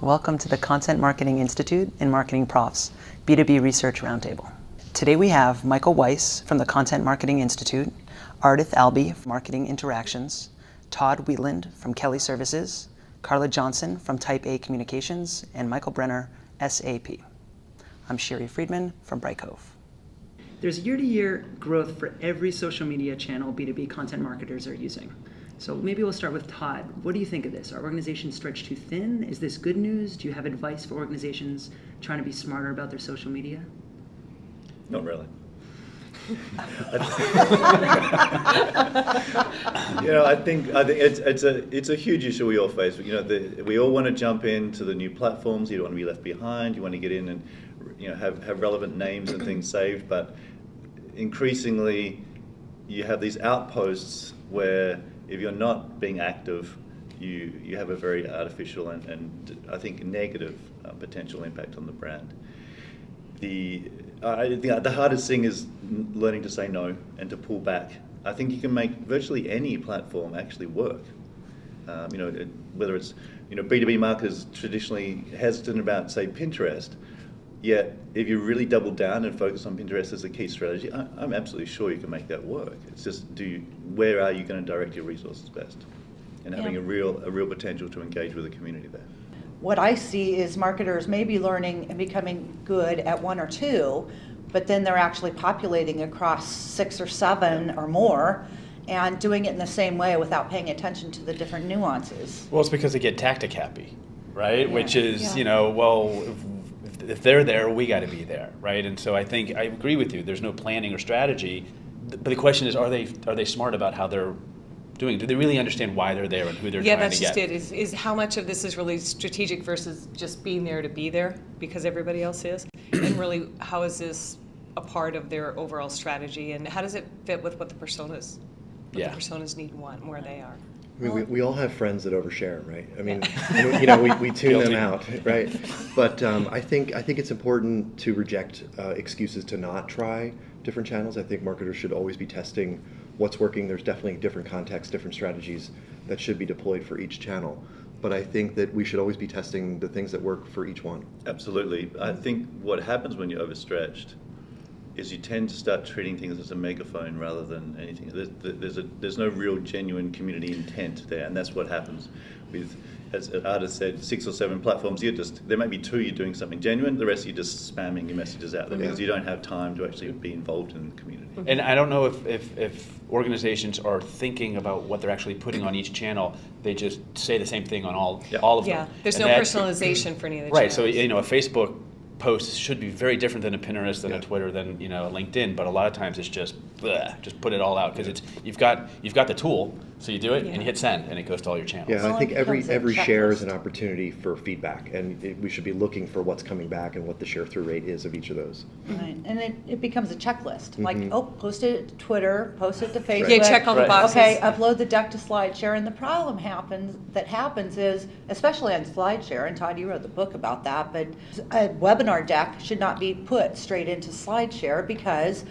Welcome to the Content Marketing Institute and Marketing Profs B2B Research Roundtable. Today we have Michael Weiss from the Content Marketing Institute, Ardath Albee from Marketing Interactions, Todd Wheatland from Kelly Services, Carla Johnson from Type A Communications, and Michael Brenner, SAP. I'm Shiri Friedman from Brightcove. There's year-to-year growth for every social media channel B2B content marketers are using. So maybe we'll start with Todd. What do you think of this? Are organizations stretched too thin? Is this good news? Do you have advice for organizations trying to be smarter about their social media? Not really. I think it's a huge issue we all face. We all want to jump into the new platforms. You don't want to be left behind. You want to get in and have relevant names and things saved. But increasingly, you have these outposts where if you're not being active, you have a very artificial and I think negative potential impact on the brand. I think the hardest thing is learning to say no and to pull back. I think you can make virtually any platform actually work. Whether it's B2B marketers traditionally hesitant about, say, Pinterest. Yet, if you really double down and focus on Pinterest as a key strategy, I'm absolutely sure you can make that work. It's just, where are you going to direct your resources best? And having a real potential to engage with the community there. What I see is marketers maybe learning and becoming good at one or two, but then they're actually populating across 6 or 7 or more and doing it in the same way without paying attention to the different nuances. Well, it's because they get tactic happy, right? Yeah. Which is, if they're there, we got to be there, right? And so I think I agree with you. There's no planning or strategy, but the question is, are they smart about how they're doing? Do they really understand why they're there and who they're trying to get? Yeah, that's just it. Is how much of this is really strategic versus just being there to be there because everybody else is, and really how is this a part of their overall strategy, and how does it fit with what the personas need and want and where they are? I mean, we all have friends that overshare, right? I mean, we tune them out, right? But I think it's important to reject excuses to not try different channels. I think marketers should always be testing what's working. There's definitely different contexts, different strategies that should be deployed for each channel. But I think that we should always be testing the things that work for each one. Absolutely. I think what happens when you're overstretched is you tend to start treating things as a megaphone rather than anything. There's no real genuine community intent there, and that's what happens with, as Ardath said, 6 or 7 platforms. There may be 2 you're doing something genuine, the rest you're just spamming your messages out there because you don't have time to actually be involved in the community. And I don't know if organizations are thinking about what they're actually putting on each channel. They just say the same thing on all of them. Yeah, there's no personalization for any of the right, channels. So a Facebook post should be very different than a Pinterest, than a Twitter, than a LinkedIn. But a lot of times it's just put it all out because you've got the tool, so you do it and you hit send, and it goes to all your channels. Yeah, I think every share is an opportunity for feedback, and we should be looking for what's coming back and what the share through rate is of each of those. Right. And it becomes a checklist. Like, post it to Twitter, post it to Facebook. Yeah, check all the boxes. Okay, upload the deck to SlideShare. And the problem happens is, especially on SlideShare, and Todd, you wrote the book about that, but a webinar deck should not be put straight into SlideShare because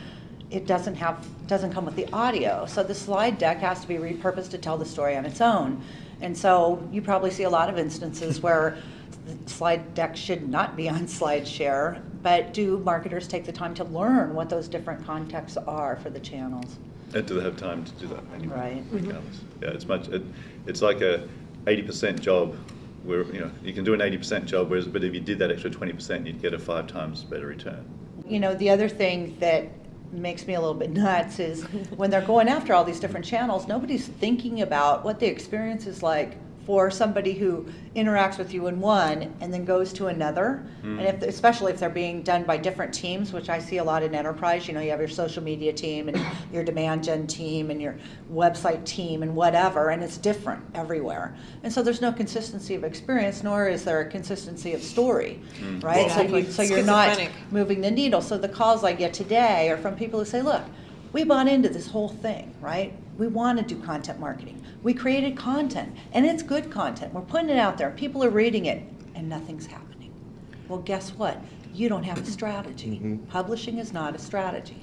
it doesn't come with the audio. So the slide deck has to be repurposed to tell the story on its own. And so you probably see a lot of instances where the slide deck should not be on SlideShare, but do marketers take the time to learn what those different contexts are for the channels? And do they have time to do that anyway? Right. Mm-hmm. Yeah, it's like a 80% job where you can do an 80% job, but if you did that extra 20%, you'd get a 5 times better return. The other thing that makes me a little bit nuts is when they're going after all these different channels, nobody's thinking about what the experience is like for somebody who interacts with you in one and then goes to another. And especially if they're being done by different teams, which I see a lot in enterprise. You have your social media team and your demand gen team and your website team and whatever, and it's different everywhere. And so there's no consistency of experience, nor is there a consistency of story, right? Exactly. So you're not moving the needle. So the calls I get today are from people who say, look, we bought into this whole thing, right? We want to do content marketing. We created content, and it's good content. We're putting it out there. People are reading it, and nothing's happening. Well, guess what? You don't have a strategy. Publishing is not a strategy.